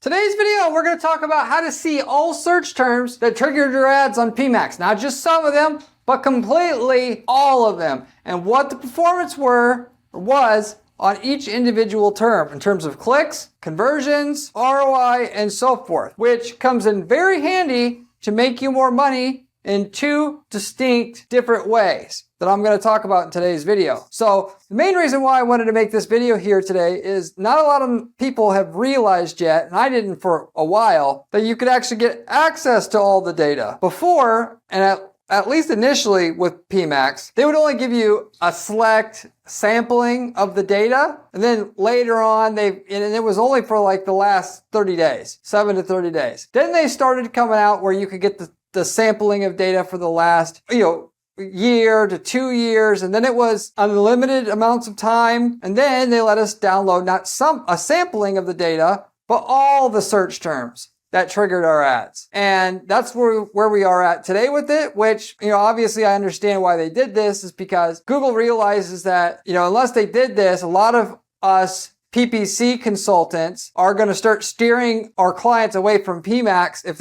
Today's video, we're going to talk about how to see all search terms that triggered your ads on PMax. Not just some of them, but completely all of them. And what the performance was on each individual term in terms of clicks, conversions, ROI, and so forth, which comes in very handy to make you more money in two distinct different ways that I'm going to talk about in today's video. So the main reason why I wanted to make this video here today is not a lot of people have realized yet, and I didn't for a while, that you could actually get access to all the data. Before, and at least initially with PMax, they would only give you a select sampling of the data, and then later on, and it was only for like the last 30 days, 7 to 30 days. Then they started coming out where you could get the sampling of data for the last, year to 2 years, and then it was unlimited amounts of time, and then they let us download not a sampling of the data, but all the search terms that triggered our ads. And that's where we are at today with it, which, obviously I understand why they did this is because Google realizes that, unless they did this, a lot of us PPC consultants are going to start steering our clients away from PMax if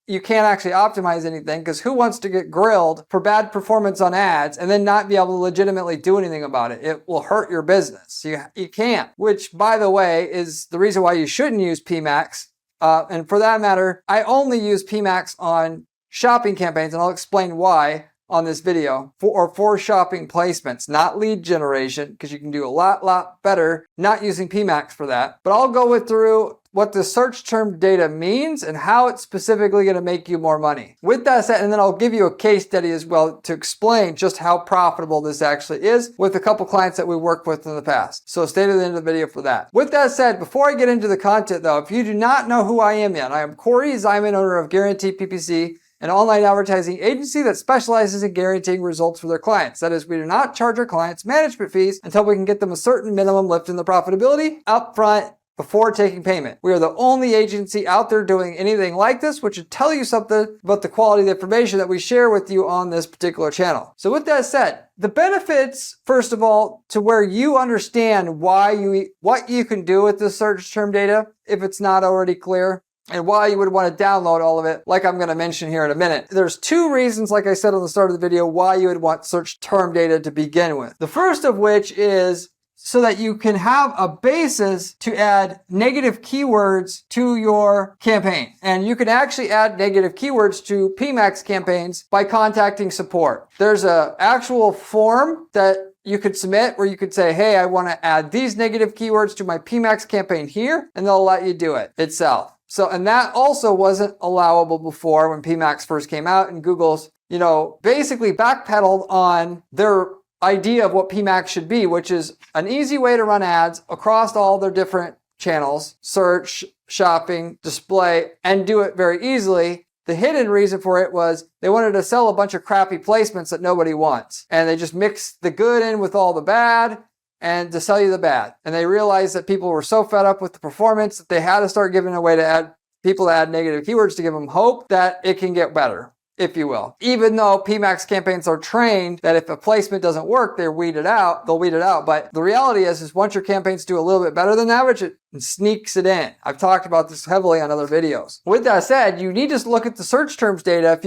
you can't actually optimize anything, because who wants to get grilled for bad performance on ads and then not be able to legitimately do anything about it? It will hurt your business. You can't, which by the way is the reason why you shouldn't use PMax. And for that matter, I only use PMax on shopping campaigns, and I'll explain why on this video, for shopping placements, not lead generation, because you can do a lot better not using PMax for that. But I'll go through what the search term data means and how it's specifically going to make you more money. With that said, and then I'll give you a case study as well to explain just how profitable this actually is with a couple clients that we worked with in the past. So stay to the end of the video for that. With that said, before I get into the content though, if you do not know who I am yet, I am Corey Zyman, owner of Guaranteed PPC, an online advertising agency that specializes in guaranteeing results for their clients. That is, we do not charge our clients management fees until we can get them a certain minimum lift in the profitability up front before taking payment. We are the only agency out there doing anything like this, which should tell you something about the quality of the information that we share with you on this particular channel. So with that said, the benefits, first of all, to where you understand what you can do with the search term data, if it's not already clear, and why you would want to download all of it, like I'm going to mention here in a minute. There's two reasons, like I said on the start of the video, why you would want search term data to begin with. The first of which is so that you can have a basis to add negative keywords to your campaign. And you can actually add negative keywords to PMax campaigns by contacting support. There's an actual form that you could submit where you could say, hey, I want to add these negative keywords to my PMax campaign here, and they'll let you do it itself. So, and that also wasn't allowable before when PMax first came out, and Google's, basically backpedaled on their idea of what PMax should be, which is an easy way to run ads across all their different channels, search, shopping, display, and do it very easily. The hidden reason for it was they wanted to sell a bunch of crappy placements that nobody wants. And they just mixed the good in with all the bad and to sell you the bad. And they realized that people were so fed up with the performance that they had to start giving away to people to add negative keywords to give them hope that it can get better, if you will. Even though PMax campaigns are trained that if a placement doesn't work, they'll weed it out. But the reality is once your campaigns do a little bit better than average, it sneaks it in. I've talked about this heavily on other videos. With that said, you need to look at the search terms data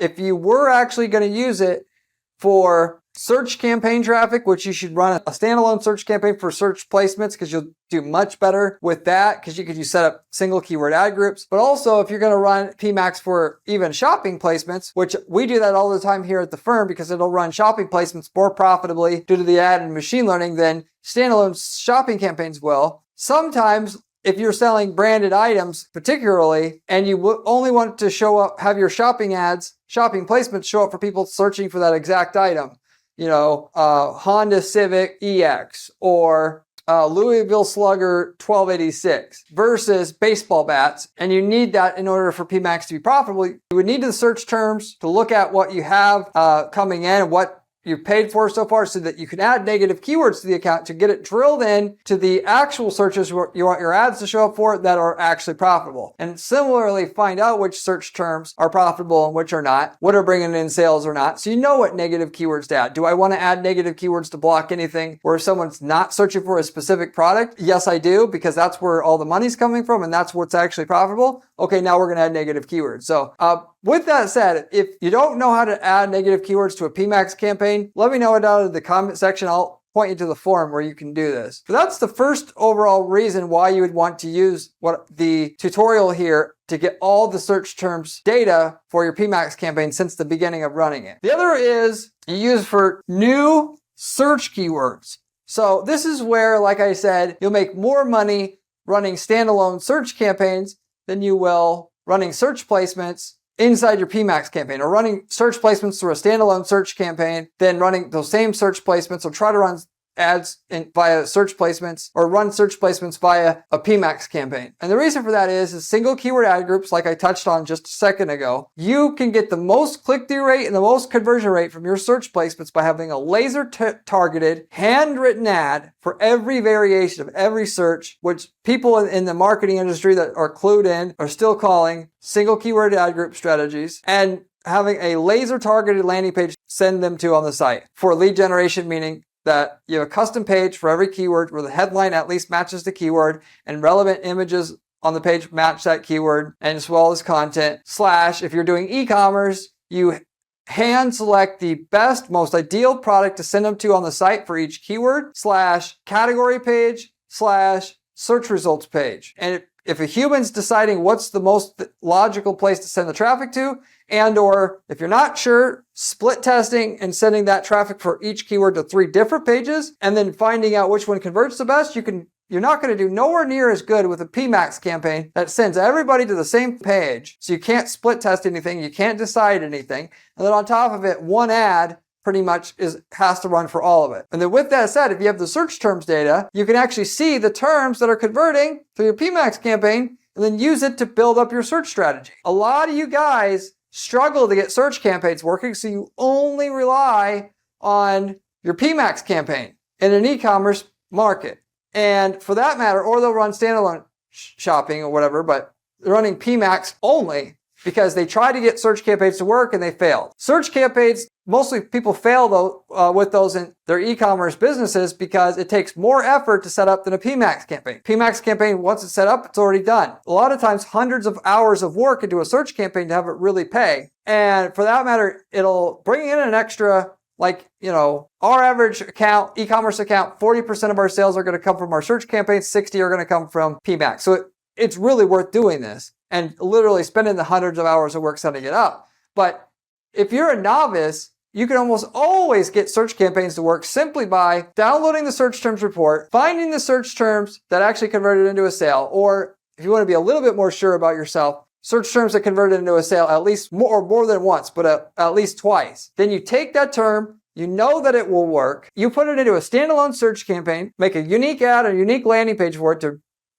if you were actually going to use it for search campaign traffic, which you should run a standalone search campaign for search placements, because you'll do much better with that, because you set up single keyword ad groups. But also if you're going to run PMax for even shopping placements, which we do that all the time here at the firm, because it'll run shopping placements more profitably due to the ad and machine learning than standalone shopping campaigns will. Sometimes if you're selling branded items particularly, and you only want to have your shopping placements show up for people searching for that exact item, Honda Civic EX or Louisville Slugger 1286 versus baseball bats, and you need that in order for PMax to be profitable. You would need the search terms to look at what you have coming in, what you've paid for so far so that you can add negative keywords to the account to get it drilled in to the actual searches you want your ads to show up for that are actually profitable. And similarly, find out which search terms are profitable and which are not, what are bringing in sales or not. So you know what negative keywords to add. Do I want to add negative keywords to block anything where someone's not searching for a specific product? Yes, I do, because that's where all the money's coming from and that's what's actually profitable. Okay, now we're going to add negative keywords. So with that said, if you don't know how to add negative keywords to a PMax campaign, let me know it down in the comment section. I'll point you to the forum where you can do this. But that's the first overall reason why you would want to use the tutorial here to get all the search terms data for your PMax campaign since the beginning of running it. The other is you use for new search keywords. So this is where, like I said, you'll make more money running standalone search campaigns than you will running search placements inside your PMax campaign, or running search placements through a standalone search campaign, then running those same search placements, or try to run ads via search placements, or run search placements via a PMax campaign. And the reason for that is single keyword ad groups, like I touched on just a second ago. You can get the most click-through rate and the most conversion rate from your search placements by having a laser targeted, handwritten ad for every variation of every search, which people in the marketing industry that are clued in are still calling single keyword ad group strategies, and having a laser targeted landing page send them to on the site for lead generation, meaning that you have a custom page for every keyword where the headline at least matches the keyword and relevant images on the page match that keyword, and as well as content. / if you're doing e-commerce, you hand select the best, most ideal product to send them to on the site for each keyword / category page / search results page. And if a human's deciding what's the most logical place to send the traffic to, and or if you're not sure, split testing and sending that traffic for each keyword to 3 different pages and then finding out which one converts the best, you're not going to do nowhere near as good with a PMax campaign that sends everybody to the same page. So you can't split test anything, you can't decide anything. And then on top of it, one ad pretty much has to run for all of it. And then with that said, if you have the search terms data, you can actually see the terms that are converting through your PMax campaign and then use it to build up your search strategy. A lot of you guys struggle to get search campaigns working, so you only rely on your PMax campaign in an e-commerce market. And for that matter, or they'll run standalone shopping or whatever, but they're running PMax only because they try to get search campaigns to work and they failed. Search campaigns, mostly people fail though with those in their e-commerce businesses because it takes more effort to set up than a PMax campaign. PMax campaign, once it's set up, it's already done. A lot of times, hundreds of hours of work into a search campaign to have it really pay. And for that matter, it'll bring in an extra, like, our average account, e-commerce account, 40% of our sales are going to come from our search campaigns, 60 are going to come from PMax. So it's really worth doing this and literally spending the hundreds of hours of work setting it up. But if you're a novice, you can almost always get search campaigns to work simply by downloading the search terms report, finding the search terms that actually converted into a sale, or if you want to be a little bit more sure about yourself, search terms that converted into a sale at least more than once, but at least twice. Then you take that term, you know that it will work, you put it into a standalone search campaign, make a unique ad, a unique landing page for it to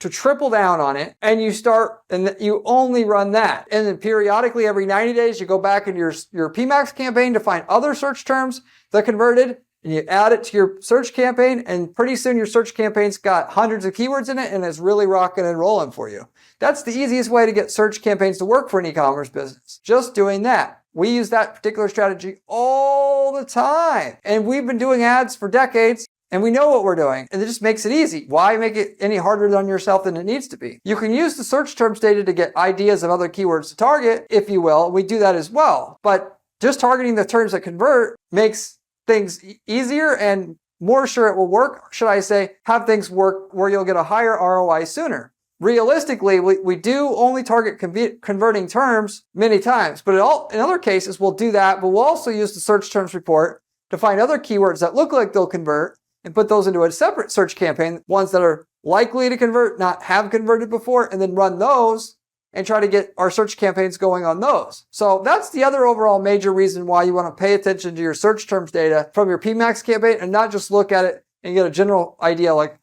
triple down on it, and you only run that. And then periodically, every 90 days, you go back into your PMax campaign to find other search terms that converted, and you add it to your search campaign, and pretty soon your search campaign's got hundreds of keywords in it, and it's really rocking and rolling for you. That's the easiest way to get search campaigns to work for an e-commerce business. Just doing that. We use that particular strategy all the time. And we've been doing ads for decades, and we know what we're doing, and it just makes it easy. Why make it any harder on yourself than it needs to be? You can use the search terms data to get ideas of other keywords to target, if you will. We do that as well. But just targeting the terms that convert makes things easier and more sure it will work. Or should I say, have things work where you'll get a higher ROI sooner. Realistically, we do only target converting terms many times, but in other cases, we'll do that, but we'll also use the search terms report to find other keywords that look like they'll convert and put those into a separate search campaign, ones that are likely to convert, not have converted before, and then run those and try to get our search campaigns going on those. So that's the other overall major reason why you want to pay attention to your search terms data from your PMax campaign and not just look at it and get a general idea like,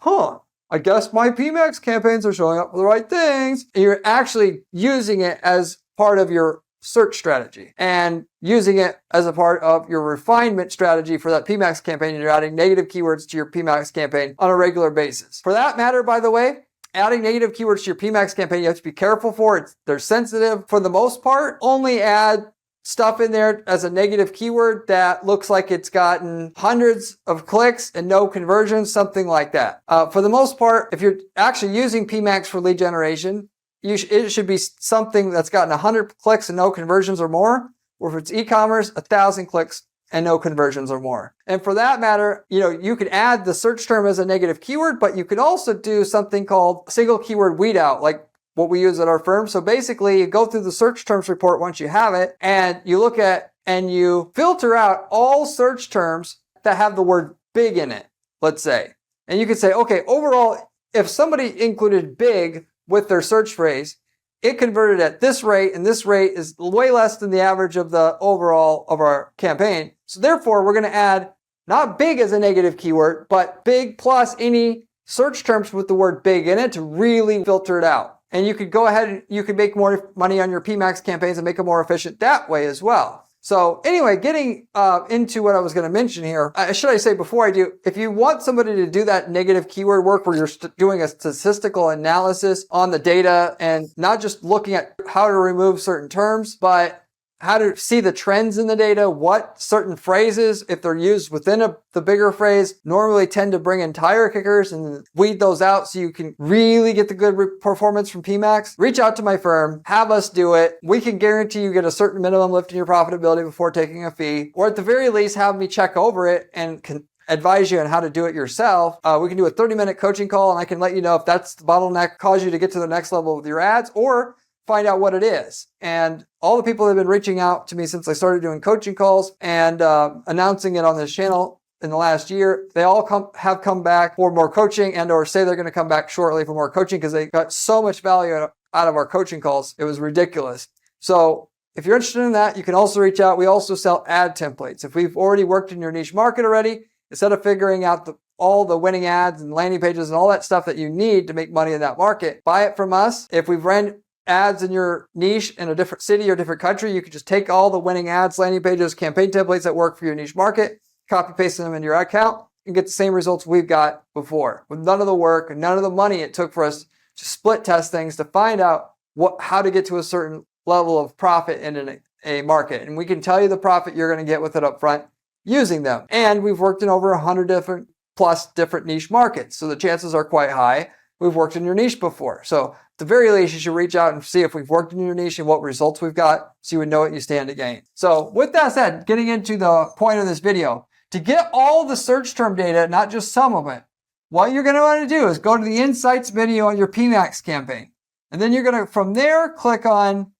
I guess my PMax campaigns are showing up for the right things. And you're actually using it as part of your search strategy and using it as a part of your refinement strategy for that PMax campaign. And you're adding negative keywords to your PMax campaign on a regular basis. For that matter, by the way, adding negative keywords to your PMax campaign, you have to be careful for it. They're sensitive. For the most part, only add stuff in there as a negative keyword that looks like it's gotten hundreds of clicks and no conversions, something like that. For the most part, if you're actually using PMax for lead generation, it should be something that's gotten 100 clicks and no conversions or more, or if it's e-commerce, 1,000 clicks and no conversions or more. And for that matter, you could add the search term as a negative keyword, but you could also do something called single keyword weed out, like what we use at our firm. So basically, you go through the search terms report once you have it, and you look at and you filter out all search terms that have the word big in it, let's say. And you could say, okay, overall, if somebody included big with their search phrase, it converted at this rate, and this rate is way less than the average of the overall of our campaign. So therefore, we're going to add not big as a negative keyword, but big plus any search terms with the word big in it to really filter it out. And you could go ahead and you could make more money on your PMax campaigns and make them more efficient that way as well. So anyway, getting into what I was going to mention here, should I say before I do, if you want somebody to do that negative keyword work where you're doing a statistical analysis on the data and not just looking at how to remove certain terms, but how to see the trends in the data, what certain phrases, if they're used within the bigger phrase, normally tend to bring in tire kickers, and weed those out so you can really get the good performance from PMax, reach out to my firm, have us do it. We can guarantee you get a certain minimum lift in your profitability before taking a fee, or at the very least, have me check over it and can advise you on how to do it yourself. We can do a 30-minute coaching call, and I can let you know if that's the bottleneck, cause you to get to the next level with your ads, or find out what it is. And all the people that have been reaching out to me since I started doing coaching calls and announcing it on this channel in the last year, they all have come back for more coaching and or say they're going to come back shortly for more coaching because they got so much value out of our coaching calls. It was ridiculous. So if you're interested in that, you can also reach out. We also sell ad templates. If we've already worked in your niche market already, instead of figuring out all the winning ads and landing pages and all that stuff that you need to make money in that market, buy it from us. If we've ran ads in your niche in a different city or different country, you could just take all the winning ads, landing pages, campaign templates that work for your niche market, copy paste them in your account, and get the same results we've got before with none of the work and none of the money it took for us to split test things to find out how to get to a certain level of profit in a market. And we can tell you the profit you're going to get with it up front using them. And we've worked in over 100 different niche markets. So the chances are quite high we've worked in your niche before. So at the very least, you should reach out and see if we've worked in your niche and what results we've got so you would know what you stand to gain. So with that said, getting into the point of this video, to get all the search term data, not just some of it, what you're going to want to do is go to the Insights menu on your PMax campaign. And then you're going to, from there, click on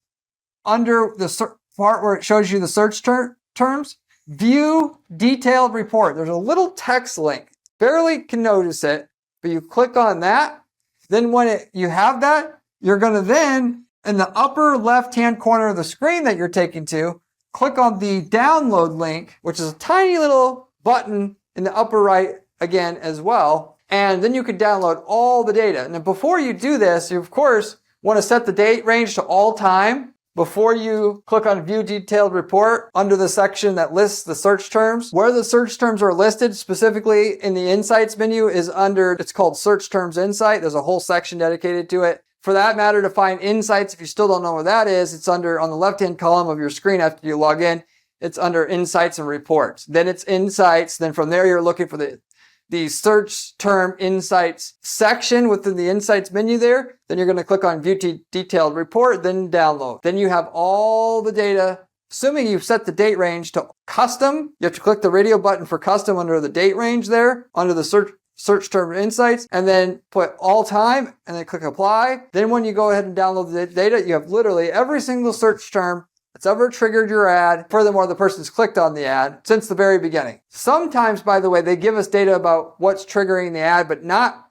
under the part where it shows you the search terms, View Detailed Report. There's a little text link. Barely can notice it, but you click on that. Then when you have that, you're going to then, in the upper left-hand corner of the screen that you're taken to, click on the download link, which is a tiny little button in the upper right again as well. And then you can download all the data. And before you do this, you of course want to set the date range to all time before you click on View Detailed Report under the section that lists the search terms. Where the search terms are listed specifically in the Insights menu is under, it's called Search Terms Insight. There's a whole section dedicated to it. For that matter, to find Insights, if you still don't know what that is, it's under on the left-hand column of your screen after you log in. It's under Insights and Reports. Then it's Insights. Then from there, you're looking for the search term insights section within the insights menu there. Then you're going to click on View Detailed Report, then download. Then you have all the data. Assuming you've set the date range to custom, you have to click the radio button for custom under the date range there, under the search term insights, and then put all time and then click apply. Then when you go ahead and download the data, you have literally every single search term that's ever triggered your ad. Furthermore, the person's clicked on the ad since the very beginning. Sometimes, by the way, they give us data about what's triggering the ad, but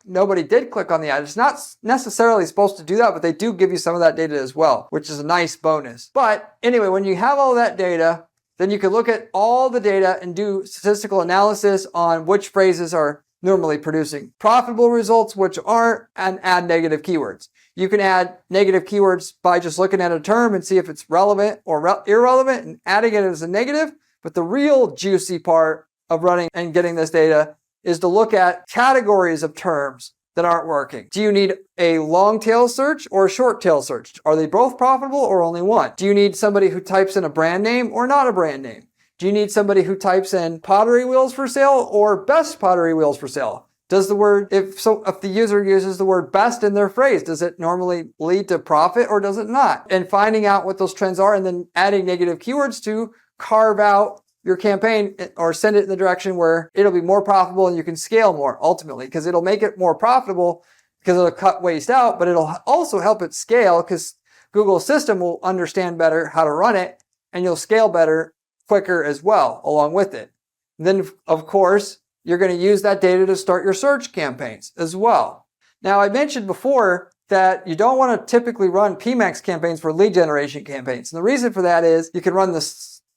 nobody did click on the ad. It's not necessarily supposed to do that, but they do give you some of that data as well, which is a nice bonus. But anyway, when you have all that data, then you can look at all the data and do statistical analysis on which phrases are normally producing profitable results, which aren't, and add negative keywords. You can add negative keywords by just looking at a term and see if it's relevant or irrelevant and adding it as a negative. But the real juicy part of running and getting this data is to look at categories of terms that aren't working. Do you need a long tail search or a short tail search? Are they both profitable or only one? Do you need somebody who types in a brand name or not a brand name? Do you need somebody who types in pottery wheels for sale or best pottery wheels for sale? Does the word, if the user uses the word best in their phrase, does it normally lead to profit or does it not? And finding out what those trends are and then adding negative keywords to carve out your campaign or send it in the direction where it'll be more profitable and you can scale more ultimately, because it'll make it more profitable because it'll cut waste out, but it'll also help it scale because Google's system will understand better how to run it and you'll scale better, quicker as well along with it. And then of course, you're going to use that data to start your search campaigns as well. Now, I mentioned before that you don't want to typically run PMax campaigns for lead generation campaigns. And the reason for that is you can run the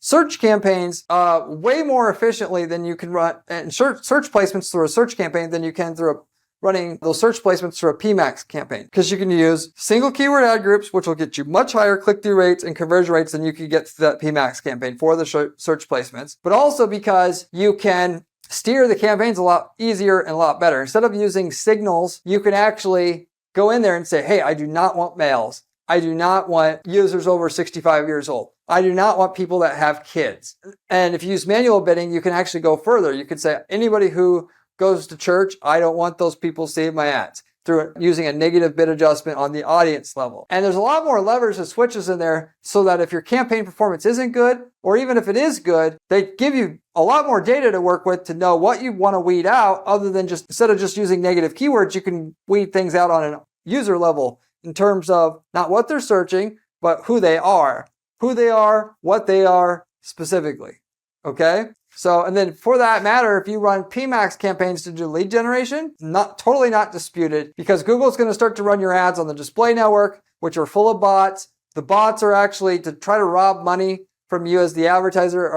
search campaigns way more efficiently than you can run and search placements through a search campaign than you can through running those search placements through a PMax campaign. Because you can use single keyword ad groups, which will get you much higher click-through rates and conversion rates than you could get through that PMax campaign for the search placements. But also because you can steer the campaigns a lot easier and a lot better. Instead of using signals, you can actually go in there and say, hey, I do not want males. I do not want users over 65 years old. I do not want people that have kids. And if you use manual bidding, you can actually go further. You could say, anybody who goes to church, I don't want those people seeing my ads, through using a negative bid adjustment on the audience level. And there's a lot more levers and switches in there so that if your campaign performance isn't good, or even if it is good, they give you a lot more data to work with to know what you want to weed out, other than just, instead of just using negative keywords, you can weed things out on a user level in terms of not what they're searching, but who they are, what they are specifically. Okay? So, and then for that matter, if you run PMax campaigns to do lead generation, totally not disputed, because Google's going to start to run your ads on the display network, which are full of bots. The bots are actually to try to rob money from you as the advertiser,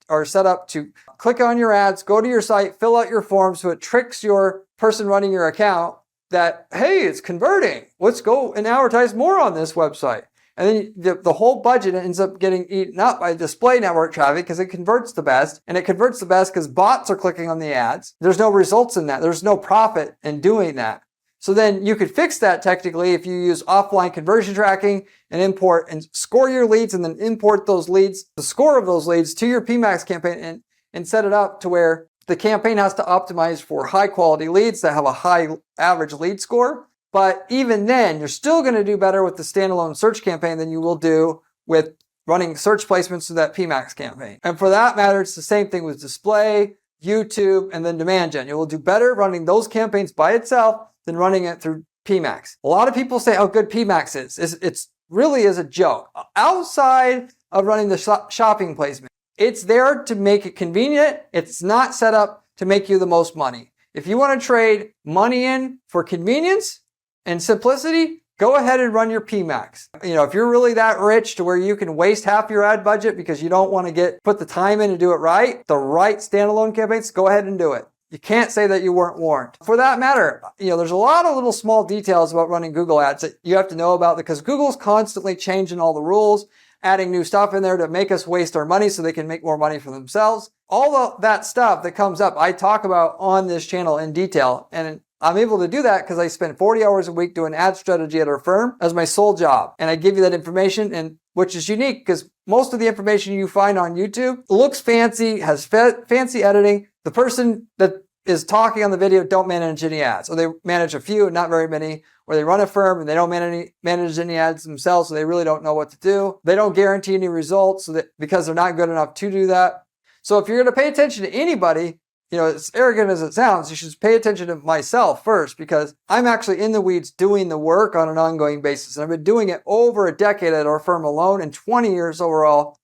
are set up to click on your ads, go to your site, fill out your forms, so it tricks your person running your account that, hey, it's converting. Let's go and advertise more on this website. And then the whole budget ends up getting eaten up by display network traffic because it converts the best. And it converts the best because bots are clicking on the ads. There's no results in that. There's no profit in doing that. So then you could fix that technically if you use offline conversion tracking and import and score your leads and then import those leads, the score of those leads, to your PMax campaign and set it up to where the campaign has to optimize for high quality leads that have a high average lead score. But even then, you're still going to do better with the standalone search campaign than you will do with running search placements to that PMax campaign. And for that matter, it's the same thing with display, YouTube, and then demand gen. You will do better running those campaigns by itself than running it through PMax. A lot of people say how good PMax is. It's really is a joke. Outside of running the shopping placement, it's there to make it convenient. It's not set up to make you the most money. If you want to trade money in for convenience and simplicity, go ahead and run your PMax. You know, if you're really that rich to where you can waste half your ad budget because you don't want to put the time in to do it right, the right standalone campaigns, go ahead and do it. You can't say that you weren't warned. For that matter, you know, there's a lot of little small details about running Google ads that you have to know about because Google's constantly changing all the rules, adding new stuff in there to make us waste our money so they can make more money for themselves. All of that stuff that comes up, I talk about on this channel in detail. And I'm able to do that because I spend 40 hours a week doing ad strategy at our firm as my sole job. And I give you that information, and which is unique because most of the information you find on YouTube looks fancy, has fancy editing. The person that is talking on the video don't manage any ads, or they manage a few and not very many, or they run a firm and they don't manage any ads themselves, so they really don't know what to do. They don't guarantee any results because they're not good enough to do that. So if you're going to pay attention to anybody, you know, as arrogant as it sounds, you should pay attention to myself first because I'm actually in the weeds doing the work on an ongoing basis. And I've been doing it over a decade at our firm alone and 20 years overall,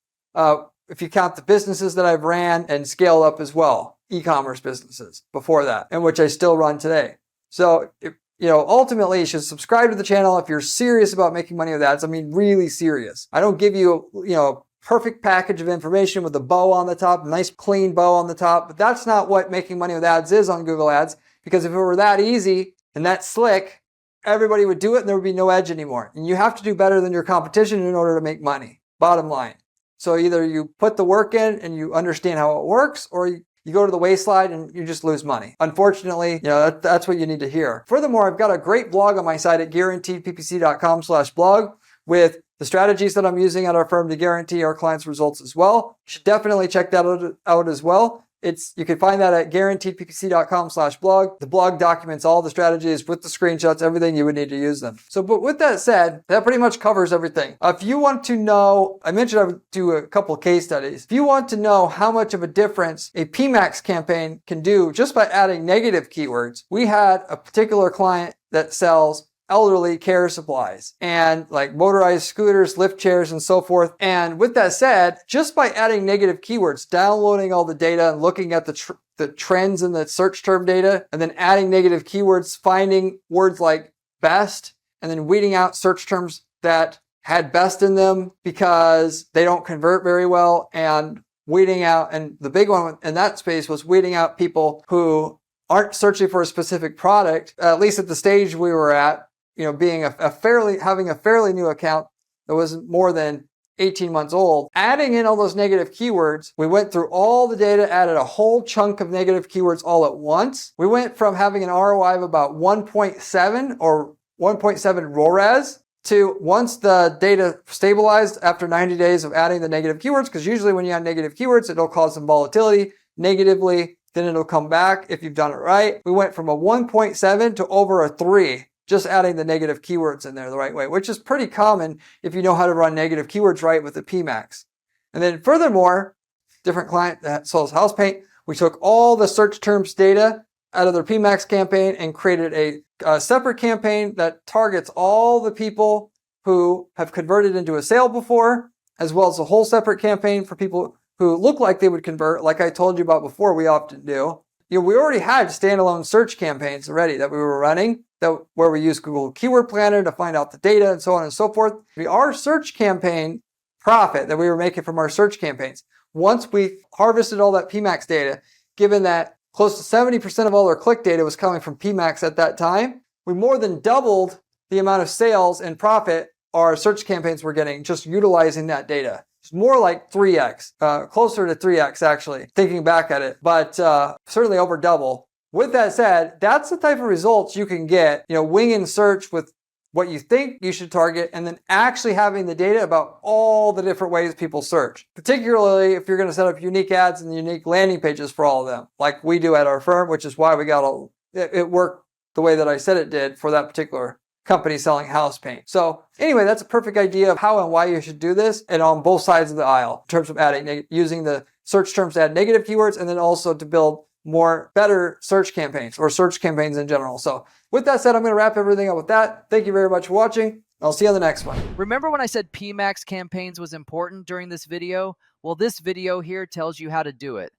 if you count the businesses that I've ran and scaled up as well, e-commerce businesses before that, and which I still run today. So, ultimately you should subscribe to the channel if you're serious about making money with ads. I mean, really serious. I don't give you, perfect package of information with a bow on the top, a nice clean bow on the top. But that's not what making money with ads is on Google Ads. Because if it were that easy and that slick everybody would do it and there would be no edge anymore. And you have to do better than your competition in order to make money, bottom line. So either you put the work in and you understand how it works, or you go to the wayside and you just lose money. Unfortunately, that's what you need to hear. Furthermore, I've got a great blog on my site at guaranteedppc.com/blog with the strategies that I'm using at our firm to guarantee our clients' results as well. You should definitely check that out as well. You can find that at guaranteedppc.com/blog. The blog documents all the strategies with the screenshots, everything you would need to use them. So, but with that said, that pretty much covers everything. If you want to know, I mentioned I would do a couple case studies. If you want to know how much of a difference a PMax campaign can do just by adding negative keywords, we had a particular client that sells elderly care supplies and like motorized scooters, lift chairs, and so forth. And with that said, just by adding negative keywords, downloading all the data and looking at the trends in the search term data, and then adding negative keywords, finding words like best, and then weeding out search terms that had best in them because they don't convert very well, and weeding out, and the big one in that space was weeding out people who aren't searching for a specific product, at least at the stage we were at, being having a fairly new account that was more than 18 months old. Adding in all those negative keywords, we went through all the data, added a whole chunk of negative keywords all at once. We went from having an ROI of about 1.7 or 1.7 ROAS to, once the data stabilized after 90 days of adding the negative keywords, because usually when you add negative keywords, it'll cause some volatility negatively, then it'll come back if you've done it right. We went from a 1.7 to over a 3, just adding the negative keywords in there the right way, which is pretty common if you know how to run negative keywords right with the PMax. And then furthermore, different client that sells house paint, we took all the search terms data out of their PMax campaign and created a separate campaign that targets all the people who have converted into a sale before, as well as a whole separate campaign for people who look like they would convert, like I told you about before, we often do. We already had standalone search campaigns already that we were running, where we use Google Keyword Planner to find out the data and so on and so forth. Our search campaign profit that we were making from our search campaigns, once we harvested all that PMax data, given that close to 70% of all our click data was coming from PMax at that time, we more than doubled the amount of sales and profit our search campaigns were getting just utilizing that data. It's more like 3x, closer to 3x actually, thinking back at it, but certainly over double. With that said, that's the type of results you can get, wing and search with what you think you should target, and then actually having the data about all the different ways people search, particularly if you're going to set up unique ads and unique landing pages for all of them, like we do at our firm, which is why it worked the way that I said it did for that particular company selling house paint. So anyway, that's a perfect idea of how and why you should do this, and on both sides of the aisle in terms of using the search terms to add negative keywords, and then also to build better search campaigns or search campaigns in general. So with that said, I'm going to wrap everything up with that. Thank you very much for watching. I'll see you on the next one. Remember when I said PMax campaigns was important during this video? Well, this video here tells you how to do it.